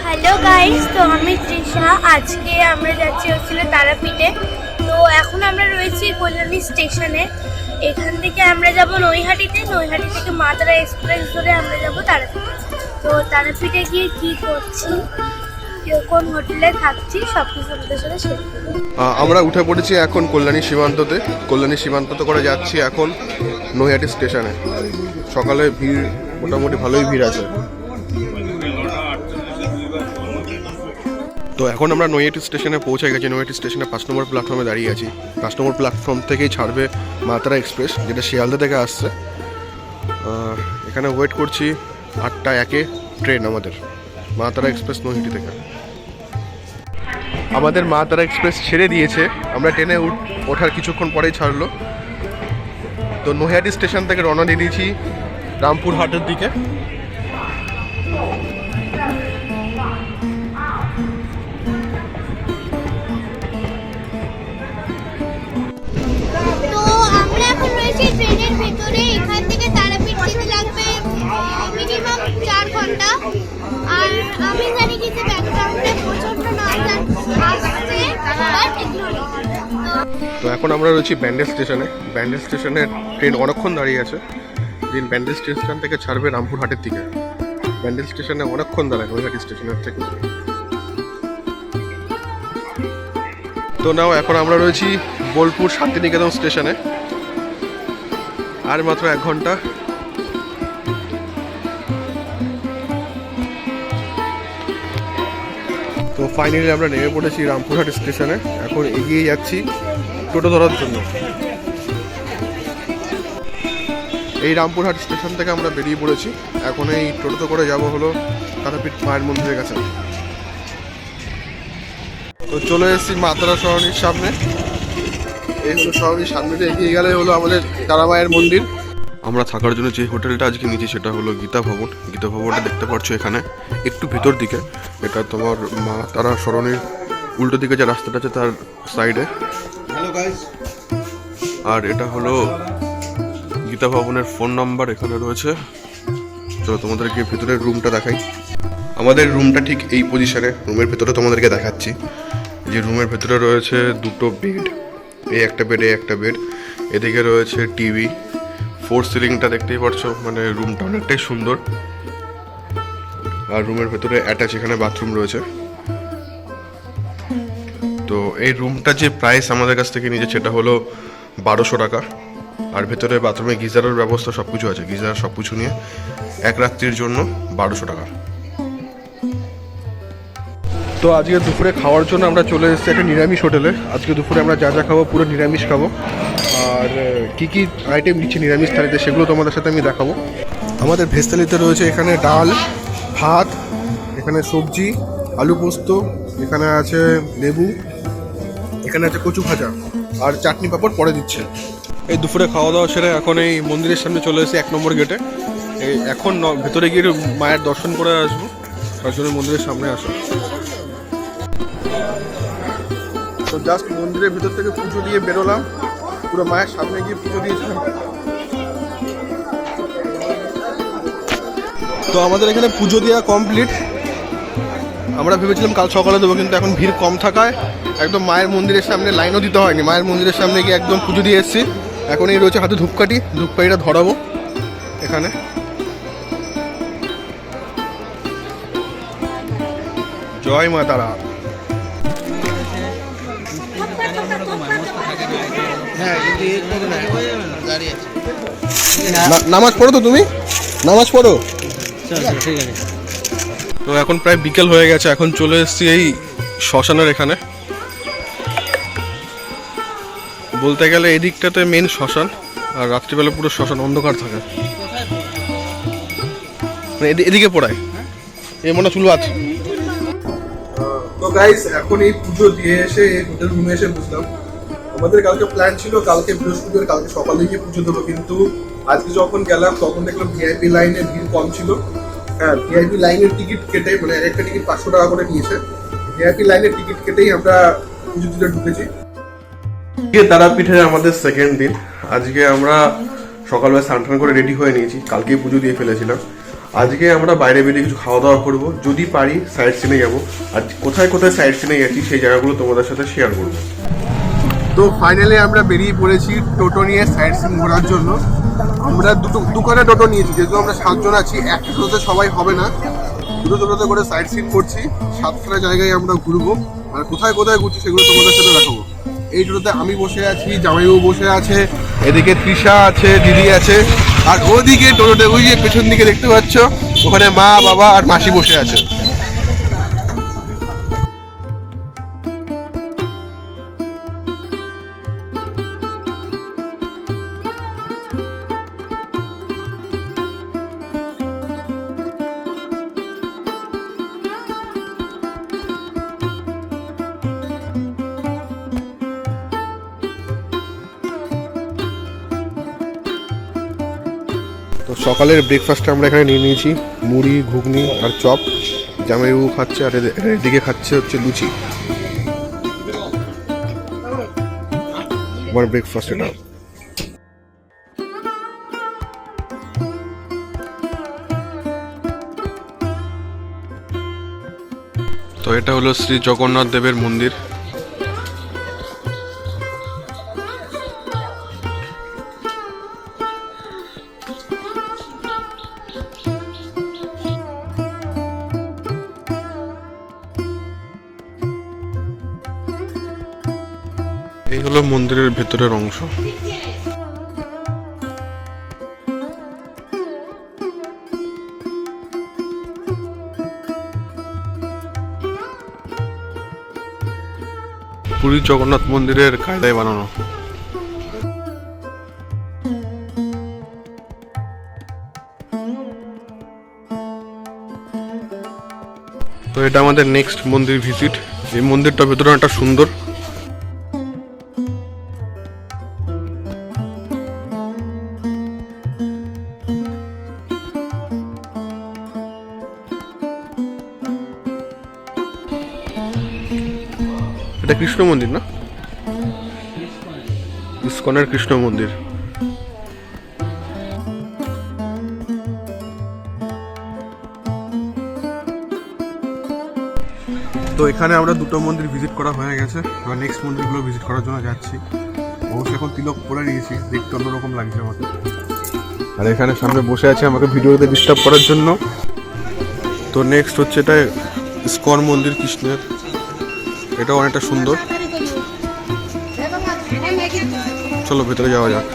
Hello guys, তো আমি তৃষা। আজকে আমরা যাচ্ছি হচ্ছিল তারাপীঠে। তো এখন আমরা রয়েছি কল্যাণী স্টেশনে। এখান থেকে আমরা যাব নৈহাটিতে। নৈহাটি থেকে মা তারা এক্সপ্রেস ধরে আমরা যাব তারাপীঠে। তো তারাপীঠে গিয়ে কী করছি, কোন হোটেলে থাকছি, সব কিছু আমাদের সাথে শেয়ার করবো। আমরা উঠে পড়েছি এখন কল্যাণী সীমান্ততে। কল্যাণী সীমান্ততে করে যাচ্ছি এখন নৈহাটি স্টেশনে। সকালে ভিড় মোটামুটি ভালোই ভিড় আছে। তো এখন আমরা নৈহাটি স্টেশনে পৌঁছে গেছি। নৈহাটি স্টেশনে 5 নম্বর প্ল্যাটফর্মে দাঁড়িয়ে আছি। 5 নম্বর প্ল্যাটফর্ম থেকেই ছাড়বে মা তারা এক্সপ্রেস, যেটা শিয়ালদা থেকে আসছে। এখানে ওয়েট করছি 8টা 1-এ ট্রেন আমাদের মা তারা এক্সপ্রেস নৈহাটি থেকে। আমাদের মা তারা এক্সপ্রেস ছেড়ে দিয়েছে, আমরা ট্রেনে ওঠার কিছুক্ষণ পরেই ছাড়লো। তো নৈহাটি স্টেশন থেকে রওনা দিয়ে দিয়েছি রামপুরহাটের দিকে। তো আমরা এখন রয়েছি ট্রেনের ভিতরে। এখান থেকে তারাপীঠ যেতে লাগবে মিনিমাম 4 ঘন্টা। আর আমি জানি কি যে ব্যাকগ্রাউন্ডে প্রচন্ড নাচ আসছে, বাট ইগনোর। তো এখন আমরা রয়েছি ব্যান্ডেল স্টেশনে। ব্যান্ডেল স্টেশনে ট্রেন অনেকক্ষণ দাঁড়িয়ে আছে। দিন ব্যান্ডেল স্টেশন থেকে ছাড়বে রামপুরহাটের দিকে। ব্যান্ডেল স্টেশনে অনেকক্ষণ দাঁড়ায় নৈহাটি স্টেশনের থেকে। তো নাও এখন আমরা রয়েছি বোলপুর শান্তিনিকেতন স্টেশনে। আর মাত্র 1 ঘন্টা। তো ফাইনালি আমরা নেমে পড়েছি রামপুরহাট স্টেশনে। এখন এগিয়ে যাচ্ছি টোটো ধরার জন্য। এই রামপুরহাট স্টেশন থেকে আমরা বেরিয়ে পড়েছি। এখন এই টোটোতে করে যাব হলো তারাপীঠ মায়ের মন্দিরের কাছে। তো চলে এসেছি মা তারা সরণির সামনে। এই হলো সরণির সামনে দিয়ে এগিয়ে গেলে হলো আমাদের তারা মায়ের মন্দির। আমরা থাকার জন্য যে হোটেলটা আজকে নিয়েছি সেটা হলো গীতা ভবন। গীতা ভবনটা দেখতে পাচ্ছ এখানে একটু ভিতর দিকে। এটা তোমার মা তারা সরণির উল্টো দিকে যে রাস্তাটা আছে তার সাইডে। Hello guys. আর এটা হলো গীতা ভবনের ফোন নাম্বার এখানে রয়েছে। চলো তোমাদেরকে ভেতরের রুমটা দেখাই। আমাদের রুমটা ঠিক এই পজিশনে। রুমের ভেতরে তোমাদেরকে দেখাচ্ছি যে রুমের ভেতরে রয়েছে 2টো বেড। এই একটা বেড, এই একটা বেড। এদিকে রয়েছে টিভি। 4 সিলিংটা দেখতেই পাচ্ছো, মানে রুমটা অনেকটাই সুন্দর। আর রুমের ভেতরে অ্যাটাচ এখানে বাথরুম রয়েছে। তো এই রুমটা যে প্রাইস আমাদের কাছ থেকে নিয়েছে সেটা হলো 1200 টাকা। আর ভেতরে বাথরুমে গিজারের ব্যবস্থা সব কিছু আছে। গিজার সব কিছু নিয়ে 1 রাত্রির জন্য 1200 টাকা। তো আজকে দুপুরে খাওয়ার জন্য আমরা চলে এসেছি একটা নিরামিষ হোটেলে। আজকে দুপুরে আমরা যা যা খাবো পুরো নিরামিষ খাবো। আর কী কী আইটেম দিচ্ছে নিরামিষ থালিতে সেগুলো তোমাদের সাথে আমি দেখাবো। আমাদের ভেজ থালিতে রয়েছে এখানে ডাল, ভাত, এখানে সবজি, আলু পোস্ত, এখানে আছে লেবু, এখানে আছে কচু ভাজা, আর চাটনি পাঁপড় পরে দিচ্ছে। এই দুপুরে খাওয়া দাওয়া সেরে এখন এই মন্দিরের সামনে চলে এসেছি 1 নম্বর গেটে। এখন ভেতরে গিয়ে মায়ের দর্শন করে আসবো, তার জন্য মন্দিরের সামনে আসা। তো জাস্ট মন্দিরের ভিতর থেকে পুজো দিয়ে বেরোলাম, পুরো মায়ের সামনে গিয়ে পুজো দিয়েছিলাম। তো আমাদের এখানে পুজো দেওয়া কমপ্লিট। আমরা ভেবেছিলাম কাল সকালে দেবো, কিন্তু এখন ভিড় কম থাকায় একদম মায়ের মন্দিরের সামনে লাইনও দিতে হয়নি। মায়ের মন্দিরের সামনে গিয়ে একদম পুজো দিয়ে এসেছি। এখন এই রয়েছে হাতে ধূপকাঠি। ধূপকাঠিটা ধরাবো এখানে। জয় মা তারা। নামাজ পড়ো তো তুমি? নামাজ পড়ো। তো এখন প্রায় বিকেল হয়ে গেছে। এখন চলে এসেছি এই শ্মশানের এখানে। বলতে গেলে এদিকটাতে মেন শ্মশান, আর রাত্রিবেলা পুরো শ্মশান অন্ধকার থাকে। মানে এদিকে পড়ায় এই মনে চুলো আছে। তো গাইস এখন এই পুজো দিয়ে এসে হোটেল রুমে এসে বুঝলাম আমাদের কালকে প্ল্যান ছিল কালকে বৃহস্পতিবার কালকে সকালে গিয়ে পুজো দেবো, কিন্তু আজকে যখন গেলাম তখন দেখলাম ভিআইপি লাইনে ভিড় কম ছিল। হ্যাঁ, ভিআইপি লাইনের টিকিট কেটে, মানে একটা টিকিট 500 টাকা করে নিয়েছে। ভিআইপি লাইনের টিকিট কেটেই আমরা পুজো দিতে ঢুকেছি। তারাপীঠের আমাদের সেকেন্ড দিন। আজকে আমরা সকালবেলা স্নান করে রেডি হয়ে নিয়েছি, কালকেই পুজো দিয়ে ফেলেছিলাম। আজকে আমরা বাইরে বেরিয়ে কিছু খাওয়া দাওয়া করবো, যদি পারি সাইড সিনে যাবো। আর কোথায় কোথায় সাইড সিনে গেছি সেই জায়গাগুলো তোমাদের সাথে শেয়ার করবো। তো ফাইনালি আমরা বেরিয়ে পড়েছি টোটো নিয়ে সাইড সিন ঘোরার জন্য। আমরা দুখানে টোটো নিয়েছি, যেহেতু আমরা 7 জন আছি, একটা টোটোতে সবাই হবে না, দুটো টোটোতে করে সাইড সিন করছি। 7টা জায়গায় আমরা ঘুরবো, আর কোথায় কোথায় ঘুরছি সেগুলো তোমাদের সাথে দেখাবো। এই টোটোতে আমি বসে আছি, জামাইবাবু বসে আছে, এদিকে তৃষা আছে, দিদি আছে, আর ওদিকে টোটোতে ওই যে পেছন দিকে দেখতে পাচ্ছ ওখানে মা, বাবা আর মাসি বসে আছে। তো সকালের ব্রেকফাস্টটা আমরা এখানে নিয়ে নিয়েছি, মুড়ি, ঘুগনি আর চপ। জামাইবাবু খাচ্ছে, আর এদিকে খাচ্ছে হচ্ছে লুচি। আমার ব্রেকফাস্ট এটা। তো এটা হলো শ্রী জগন্নাথ দেবের মন্দির। এই হলো মন্দিরের ভেতরের অংশ। পুরী জগন্নাথ মন্দিরের কায়দায় বানানো। তো এটা আমাদের নেক্সট মন্দির ভিজিট। এই মন্দিরটা ভেতরে একটা সুন্দর। এটা কৃষ্ণ মন্দির না? ইসকনের কৃষ্ণ মন্দির। তো এখানে আমরা দুটো মন্দির ভিজিট করা হয়ে গেছে, এবার নেক্সট মন্দিরগুলো ভিজিট করার জন্য যাচ্ছি। অবশ্যই এখন তিলক পরে নিয়েছি, দেখতে অন্যরকম লাগছে আমাকে। আর এখানে সামনে বসে আছে আমাকে ভিডিওতে ডিস্টার্ব করার জন্য। তো নেক্সট হচ্ছে এটা ইসকন মন্দির কৃষ্ণের, এটাও অনেকটা সুন্দর। চলো ভেতরে যাওয়া যাক।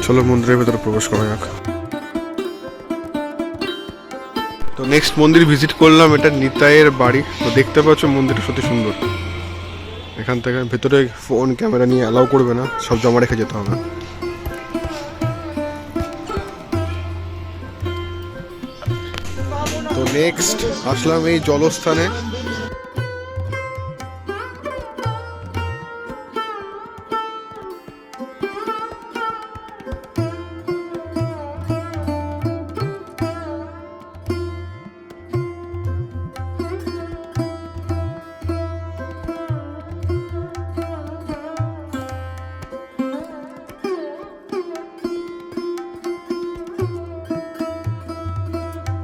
চলো মন্দিরের ভেতরে প্রবেশ করা যাক। তো নেক্সট মন্দির ভিজিট করলাম, এটা নিতাইয়ের বাড়ি। তো দেখতে পাচ্ছ মন্দিরটা সত্যি সুন্দর। এখান থেকে ভেতরে ফোন ক্যামেরা নিয়ে অ্যালাউ করবে না, সব জমা রেখে যেতে হবে। তো নেক্সট আসলাম এই জলস্থানে।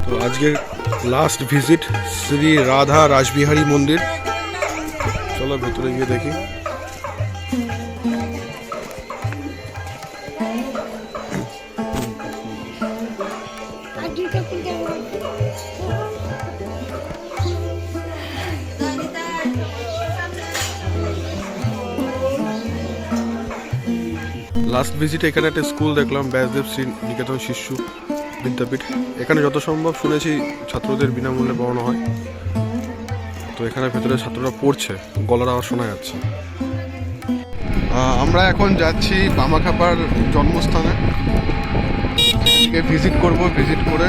তো আজকের লাস্ট ভিজিট শ্রী রাধা রাসবিহারী মন্দির। চলো ভেতরে গিয়ে দেখি। লাস্ট ভিজিটে এখানে একটা স্কুল দেখলাম, ব্যাসদেব শ্রী নিকেতন শিশু বিদ্যাপীঠ। এখানে যত সম্ভব শুনেছি ছাত্রদের বিনামূল্যে পড়ানো হয়। তো এখানে ভেতরে ছাত্ররা পড়ছে, গলার আওয়াজ শোনা যাচ্ছে। আমরা এখন যাচ্ছি বামাখ্যাপার জন্মস্থানে, ভিজিট করব। ভিজিট করে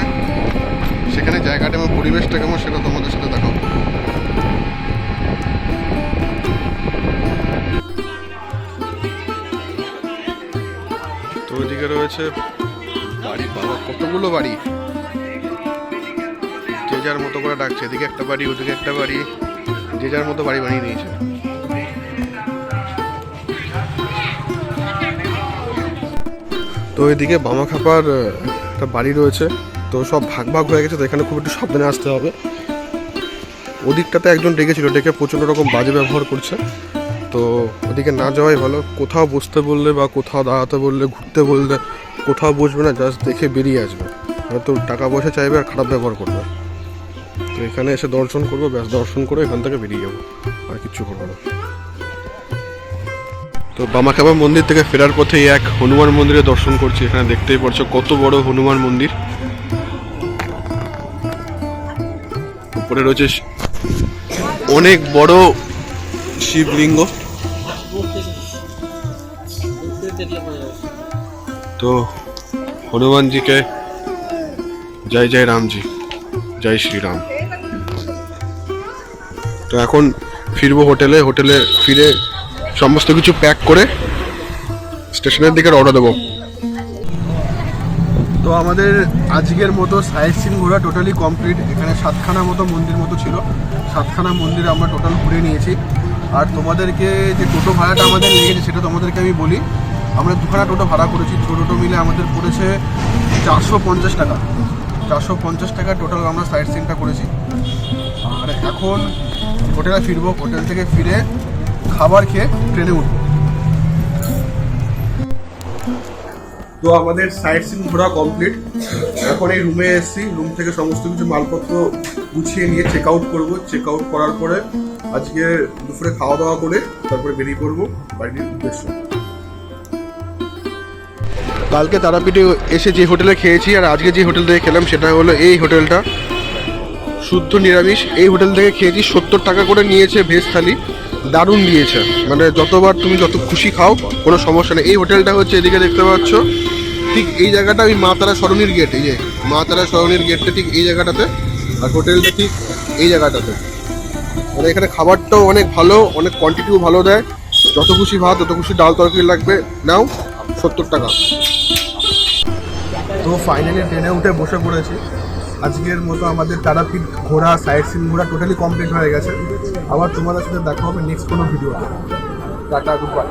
সেখানে জায়গাটা এবং পরিবেশটা কেমন সেটা তোমাদের সাথে দেখাবো। তো ওইদিকে রয়েছে বাড়ি, বাবা কতগুলো বাড়ি, যে যার মতো করে ডাকছে। এদিকে একটা বাড়ি, ওদিকে একটা বাড়ি, যে যার মতো বাড়ি বানিয়ে নিয়েছে। তো এদিকে বামাখাপার একটা বাড়ি রয়েছে, তো সব ভাগ ভাগ হয়ে গেছে, তো এখানে খুব একটু সাবধানে আসতে হবে। ওদিকটাতে একজন ডেকেছিল, ডেকে প্রচণ্ড রকম বাজে ব্যবহার করছে, তো ওদিকে না যাওয়াই ভালো। কোথাও বসতে বললে বা কোথাও দাঁড়াতে বললে, ঘুরতে বললে কোথাও বসবে না, জাস্ট দেখে বেরিয়ে আসবে, হয়তো টাকা পয়সা চাইবে আর খারাপ ব্যবহার করবে। তো এখানে এসে দর্শন করবো, ব্যাস দর্শন করে এখান থেকে বেরিয়ে যাবো, আর কিচ্ছু করবো না। তো বামাখাপা মন্দির থেকে ফেরার পথে এক হনুমান মন্দিরে দর্শন করছি। এখানে দেখতেই পাচ্ছ কত বড় হনুমান মন্দির। উপরে রয়েছে অনেক বড় শিবলিঙ্গ। তো হনুমানজিকে জয় জয় রামজি, জয় শ্রীরাম। তো এখন ফিরবো হোটেলে, হোটেলে ফিরে সমস্ত কিছু প্যাক করে স্টেশনের দিকে রওনা দেবো। তো আমাদের আজকের মতো সাইট সিন ঘোরা টোটালি কমপ্লিট। এখানে 7খানা মতো মন্দির মতো ছিল, 7খানা মন্দির আমরা টোটাল ঘুরে নিয়েছি। আর তোমাদেরকে যে টোটো ভাড়াটা আমাদের লেগেছে সেটা তোমাদেরকে আমি বলি। আমরা 2খানা টোটো ভাড়া করেছি, টোটো মিলে আমাদের পড়েছে 450 টাকা। 450 টাকা টোটাল আমরা সাইট সিনটা করেছি। আর এখন হোটেলে ফিরবো, হোটেল থেকে ফিরে খাবার খেয়ে ট্রেনে উঠবো। তো আমাদের সাইট সিন ঘোরা কমপ্লিট। এখন এই রুমে এসেছি, রুম থেকে সমস্ত কিছু মালপত্র গুছিয়ে নিয়ে চেক আউট করবো। চেক আউট করার পরে আজকে দুপুরে খাওয়া দাওয়া করে তারপরে বেরিয়ে পড়বো বাড়ির উদ্দেশ্যে। কালকে তারাপীঠে এসে যে হোটেলে খেয়েছি আর আজকে যে হোটেল থেকে খেলাম সেটা হলো এই হোটেলটা, শুদ্ধ নিরামিষ। এই হোটেল থেকে খেয়েছি, 70 টাকা করে নিয়েছে ভেজ থালি, দারুণ দিয়েছে, মানে যতবার তুমি যত খুশি খাও কোনো সমস্যা নেই। এই হোটেলটা হচ্ছে এদিকে দেখতে পাচ্ছ, ঠিক এই জায়গাটা ওই মা তারা সরণির গেট, এই যে মা তারা সরণির গেটটা ঠিক এই জায়গাটাতে, আর হোটেলটা ঠিক এই জায়গাটাতে। মানে এখানে খাবারটাও অনেক ভালো, অনেক কোয়ান্টিটিও ভালো দেয়, যত খুশি ভাত যত খুশি ডাল তরকারি লাগবে নাও, 70 টাকা। তো ফাইনালি ট্রেনে উঠে বসে পড়েছি। আজকের মতো আমাদের তারাপীঠ ঘোরা, সাইট সিন ঘোরা টোটালি কমপ্লিট হয়ে গেছে। আবার তোমাদের সাথে দেখা হবে নেক্সট কোনো ভিডিও। Tata, good bye.